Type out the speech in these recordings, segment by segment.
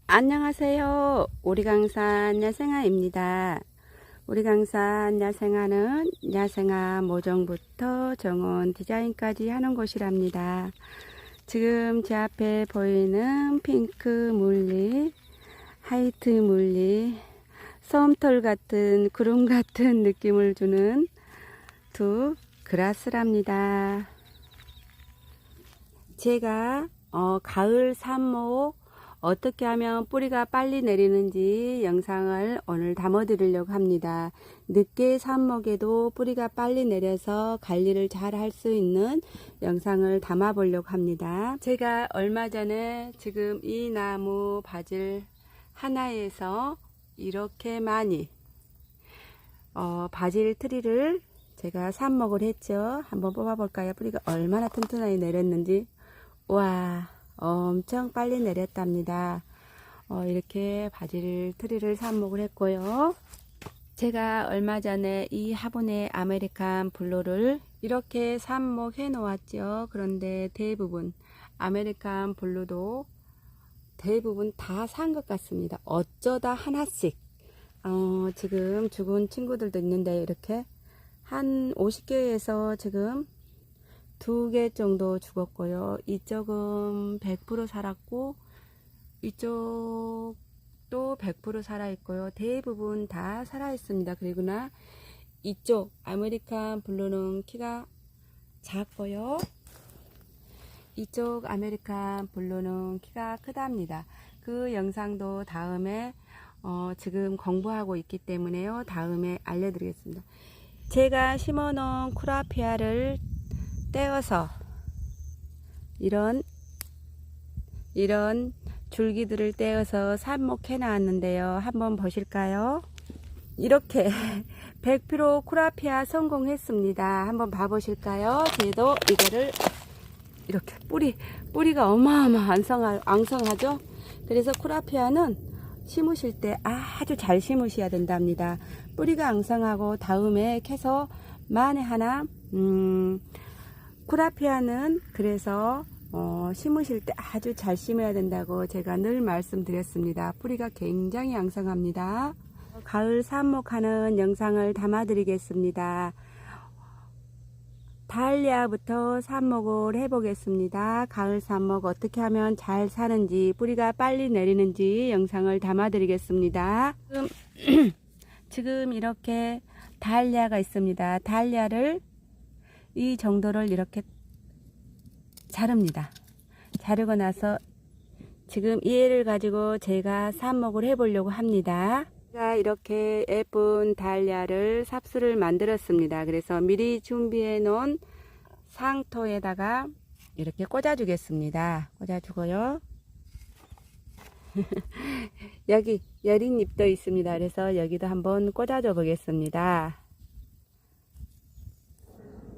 안녕하세요. 오리강산 야생아입니다. 오리강산 야생아는 야생아 모종부터 정원 디자인까지 하는 곳이랍니다. 지금 제 앞에 보이는 핑크 물리, 화이트 물리, 솜털 같은 구름 같은 느낌을 주는 두 그라스랍니다. 제가 가을 삽목 어떻게 하면 뿌리가 빨리 내리는지 영상을 오늘 담아 드리려고 합니다. 늦게 삽목에도 뿌리가 빨리 내려서 관리를 잘 할 수 있는 영상을 담아 보려고 합니다. 제가 얼마 전에 지금 이 나무 바질 하나에서 이렇게 많이 바질 트리를 제가 삽목을 했죠. 한번 뽑아 볼까요? 뿌리가 얼마나 튼튼하게 내렸는지. 와, 엄청 빨리 내렸답니다. 이렇게 바질 트리를 삽목을 했고요. 제가 얼마 전에 이 화분의 아메리칸 블루를 이렇게 삽목해 놓았죠. 그런데 대부분 아메리칸 블루도 대부분 다 산 것 같습니다. 어쩌다 하나씩 지금 죽은 친구들도 있는데 이렇게 한 50개에서 지금 2개 정도 죽었고요. 이쪽은 100% 살았고 이쪽도 100% 살아있고요. 대부분 다 살아있습니다. 그리고나 이쪽 아메리칸 블루는 키가 작고요. 이쪽 아메리칸 블루는 키가 크답니다. 그 영상도 다음에 지금 공부하고 있기 때문에요. 다음에 알려드리겠습니다. 제가 심어놓은 쿠라피아를 떼어서 이런 줄기들을 떼어서 삽목해 놨는데요. 한번 보실까요? 이렇게 100% 쿠라피아 성공했습니다. 한번 봐보실까요? 저도 이거를 이렇게 뿌리가 앙성하죠? 그래서 쿠라피아는 심으실 때 아주 잘 심으셔야 된답니다. 뿌리가 앙상하고 다음에 캐서 만에 하나 쿠라피아는 그래서 심으실 때 아주 잘 심어야 된다고 제가 늘 말씀드렸습니다. 뿌리가 굉장히 앙상합니다. 가을 삽목하는 영상을 담아 드리겠습니다. 달리아부터 삽목을 해 보겠습니다. 가을 삽목 어떻게 하면 잘 사는지 뿌리가 빨리 내리는지 영상을 담아 드리겠습니다. 지금 이렇게 달리아가 있습니다. 달리아를 이 정도를 이렇게 자릅니다. 자르고 나서 지금 이 애를 가지고 제가 삽목을 해 보려고 합니다. 제가 이렇게 예쁜 달리아를 삽수를 만들었습니다. 그래서 미리 준비해 놓은 상토에다가 이렇게 꽂아 주겠습니다. 꽂아 주고요. 여기 여린 잎도 있습니다. 그래서 여기도 한번 꽂아 줘 보겠습니다.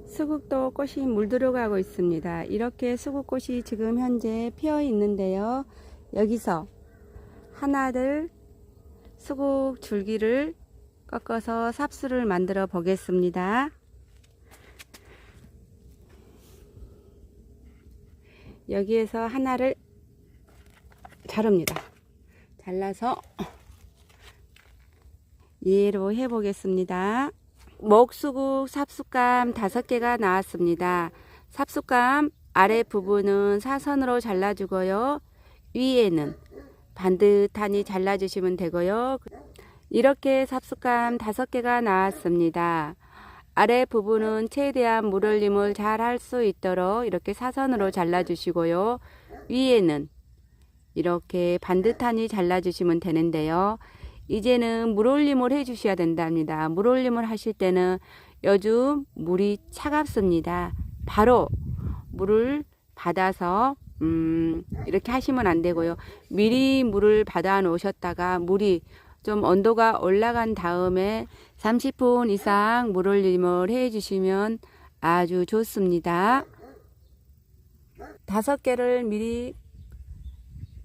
수국도 꽃이 물들어가고 있습니다. 이렇게 수국꽃이 지금 현재 피어 있는데요. 여기서 하나들 수국 줄기를 꺾어서 삽수를 만들어 보겠습니다. 여기에서 하나를 자릅니다. 잘라서 얘로 해 보겠습니다. 목수국 삽수감 5개가 나왔습니다. 삽수감 아래 부분은 사선으로 잘라주고요. 위에는 반듯하니 잘라주시면 되고요. 이렇게 삽수감 5개가 나왔습니다. 아래 부분은 최대한 물올림을 잘 할 수 있도록 이렇게 사선으로 잘라주시고요. 위에는 이렇게 반듯하니 잘라주시면 되는데요. 이제는 물올림을 해 주셔야 된답니다. 물올림을 하실 때는 요즘 물이 차갑습니다. 바로 물을 받아서 이렇게 하시면 안 되고요. 미리 물을 받아 놓으셨다가 물이 좀 온도가 올라간 다음에 30분 이상 물올림을 해 주시면 아주 좋습니다. 5개를 미리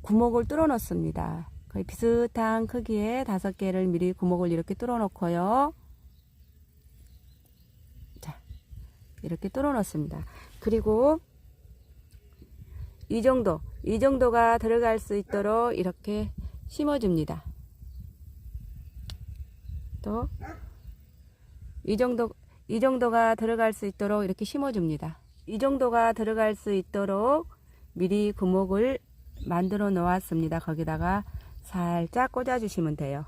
구멍을 뚫어 놓습니다. 거의 비슷한 크기의 5개를 미리 구멍을 이렇게 뚫어 놓고요. 자, 이렇게 뚫어 놓습니다. 그리고 이 정도가 들어갈 수 있도록 이렇게 심어줍니다. 또 이 정도가 들어갈 수 있도록 이렇게 심어줍니다. 이 정도가 들어갈 수 있도록 미리 구멍을 만들어 놓았습니다. 거기다가 살짝 꽂아 주시면 돼요.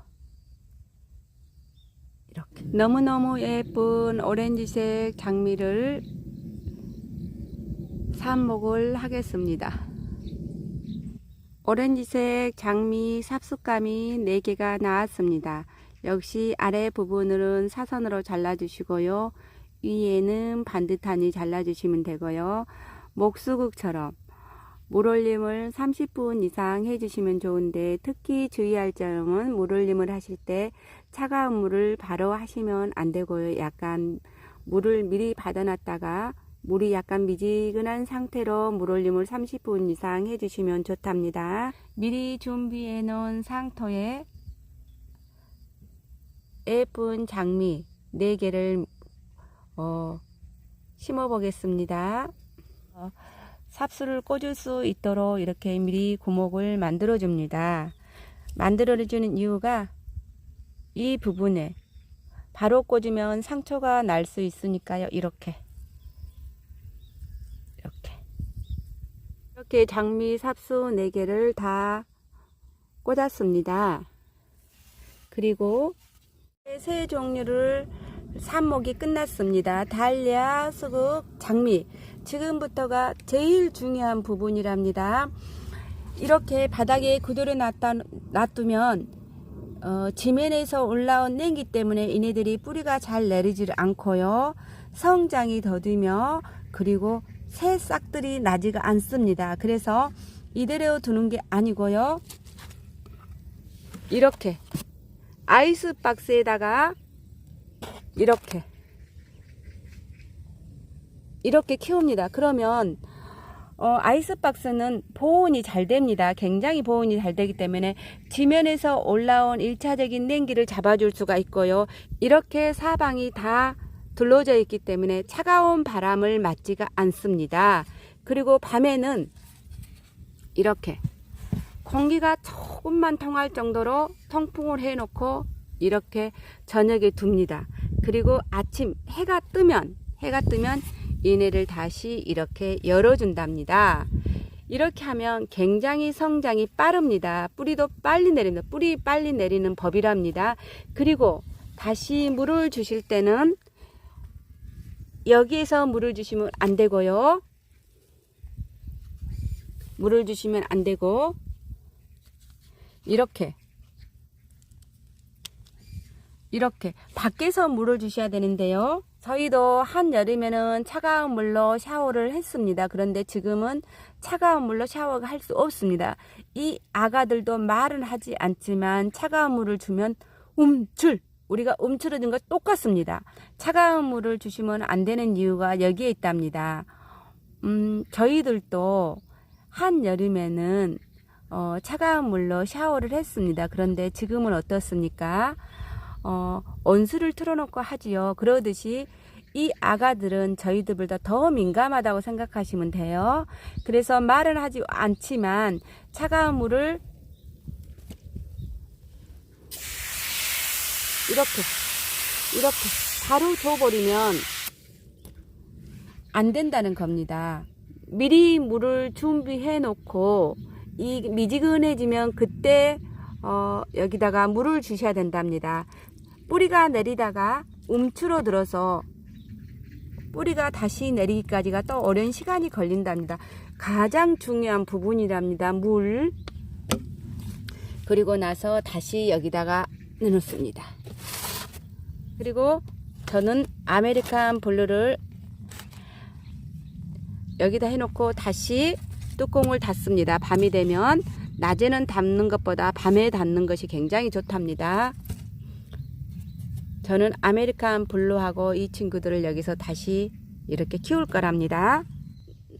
이렇게 너무너무 예쁜 오렌지색 장미를 삽목을 하겠습니다. 오렌지색 장미 삽숫감이 4개가 나왔습니다. 역시 아래 부분은 사선으로 잘라 주시고요. 위에는 반듯하니 잘라 주시면 되고요. 목수국처럼 물올림을 30분 이상 해주시면 좋은데, 특히 주의할 점은 물올림을 하실 때 차가운 물을 바로 하시면 안 되고요. 약간 물을 미리 받아놨다가 물이 약간 미지근한 상태로 물올림을 30분 이상 해주시면 좋답니다. 미리 준비해 놓은 상토에 예쁜 장미 4개를 심어 보겠습니다. 삽수를 꽂을 수 있도록 이렇게 미리 구멍을 만들어 줍니다. 만들어 주는 이유가 이 부분에 바로 꽂으면 상처가 날 수 있으니까요. 이렇게 장미 삽수 4개를 다 꽂았습니다. 그리고 세 종류를 삽목이 끝났습니다. 달야, 수국, 장미. 지금부터가 제일 중요한 부분이랍니다. 이렇게 바닥에 그대로 놔두면 지면에서 올라온 냉기 때문에 얘네들이 뿌리가 잘 내리질 않고요. 성장이 더디며 그리고 새 싹들이 나지가 않습니다. 그래서 이대로 두는 게 아니고요. 이렇게 아이스박스에다가 이렇게 키웁니다. 그러면 아이스박스는 보온이 잘 됩니다. 굉장히 보온이 잘 되기 때문에 지면에서 올라온 1차적인 냉기를 잡아줄 수가 있고요. 이렇게 사방이 다 둘러져 있기 때문에 차가운 바람을 맞지가 않습니다. 그리고 밤에는 이렇게 공기가 조금만 통할 정도로 통풍을 해 놓고 이렇게 저녁에 둡니다. 그리고 아침 해가 뜨면 얘네를 다시 이렇게 열어준답니다. 이렇게 하면 굉장히 성장이 빠릅니다. 뿌리도 빨리 내립니다. 뿌리 빨리 내리는 법이랍니다. 그리고 다시 물을 주실 때는 여기에서 물을 주시면 안 되고요. 물을 주시면 안 되고 이렇게 밖에서 물을 주셔야 되는데요. 저희도 한여름에는 차가운 물로 샤워를 했습니다. 그런데 지금은 차가운 물로 샤워가 할 수 없습니다. 이 아가들도 말은 하지 않지만 차가운 물을 주면 우리가 움츠러진 것 똑같습니다. 차가운 물을 주시면 안 되는 이유가 여기에 있답니다. 저희들도 한여름에는 차가운 물로 샤워를 했습니다. 그런데 지금은 어떻습니까? 온수를 틀어놓고 하지요. 그러듯이 이 아가들은 저희들보다 더 민감하다고 생각하시면 돼요. 그래서 말은 하지 않지만 차가운 물을 이렇게 바로 줘버리면 안 된다는 겁니다. 미리 물을 준비해 놓고 이 미지근해지면 그때 여기다가 물을 주셔야 된답니다. 뿌리가 내리다가 움츠러들어서 뿌리가 다시 내리기까지가 또 오랜 시간이 걸린답니다. 가장 중요한 부분이랍니다. 물. 그리고 나서 다시 여기다가 넣습니다. 그리고 저는 아메리칸 블루를 여기다 해놓고 다시 뚜껑을 닫습니다. 밤이 되면 낮에는 닫는 것보다 밤에 닫는 것이 굉장히 좋답니다. 저는 아메리칸 블루하고 이 친구들을 여기서 다시 이렇게 키울 거랍니다.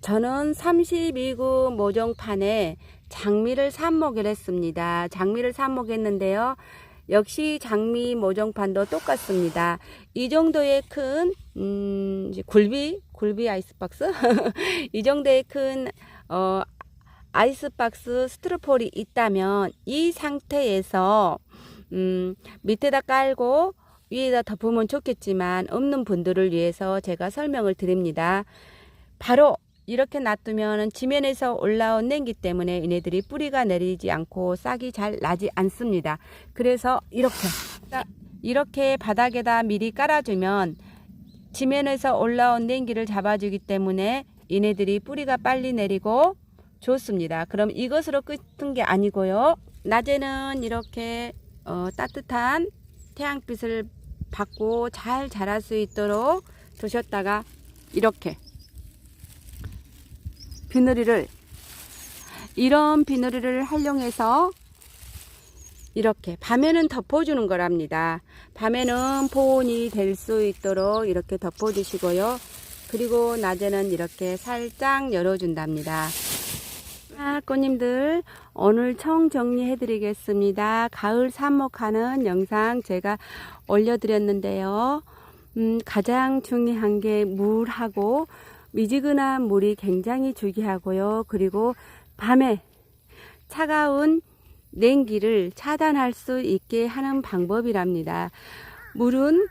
저는 32구 모종판에 장미를 삽목을 했습니다. 장미를 삽목했는데요. 역시 장미 모종판도 똑같습니다. 이 정도의 큰 굴비 아이스박스 이 정도의 큰 아이스박스 스티로폴이 있다면 이 상태에서 밑에다 깔고 위에다 덮으면 좋겠지만 없는 분들을 위해서 제가 설명을 드립니다. 바로 이렇게 놔두면 지면에서 올라온 냉기 때문에 얘네들이 뿌리가 내리지 않고 싹이 잘 나지 않습니다. 그래서 이렇게 바닥에다 미리 깔아주면 지면에서 올라온 냉기를 잡아주기 때문에 얘네들이 뿌리가 빨리 내리고 좋습니다. 그럼 이것으로 끝은 게 아니고요. 낮에는 이렇게 따뜻한 태양빛을 받고 잘 자랄 수 있도록 두셨다가 이렇게 비늘을, 이런 비늘을 활용해서 이렇게 밤에는 덮어주는 거랍니다. 밤에는 보온이 될 수 있도록 이렇게 덮어주시고요. 그리고 낮에는 이렇게 살짝 열어준답니다. 꽃님들, 오늘 총 정리해 드리겠습니다. 가을 삽목하는 영상 제가 올려드렸는데요. 가장 중요한 게 물하고 미지근한 물이 굉장히 중요하고요. 그리고 밤에 차가운 냉기를 차단할 수 있게 하는 방법이랍니다. 물은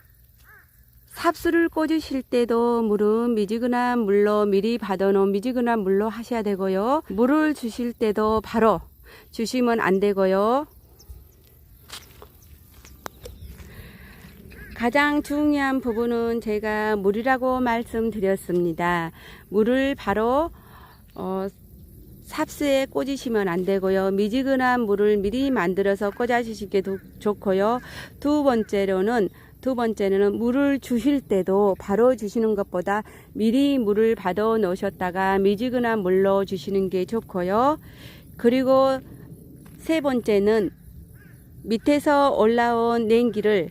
삽수를 꽂으실 때도 물은 미지근한 물로 미리 받아놓은 미지근한 물로 하셔야 되고요. 물을 주실 때도 바로 주시면 안 되고요. 가장 중요한 부분은 제가 물이라고 말씀드렸습니다. 물을 바로 삽수에 꽂으시면 안 되고요. 미지근한 물을 미리 만들어서 꽂아 주시는 게 좋고요. 두 번째는 물을 주실 때도 바로 주시는 것보다 미리 물을 받아 놓으셨다가 미지근한 물로 주시는 게 좋고요. 그리고 세 번째는 밑에서 올라온 냉기를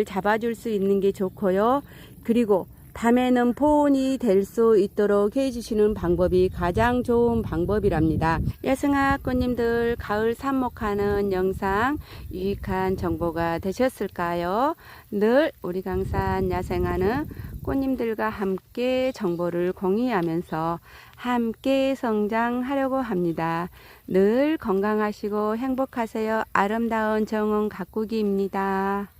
잡아줄 수 있는 게 좋고요. 그리고 밤에는 보온이 될 수 있도록 해주시는 방법이 가장 좋은 방법이랍니다. 야생화 꽃님들, 가을 삽목하는 영상 유익한 정보가 되셨을까요? 늘 우리 강산 야생화는 꽃님들과 함께 정보를 공유하면서 함께 성장하려고 합니다. 늘 건강하시고 행복하세요. 아름다운 정원 가꾸기입니다.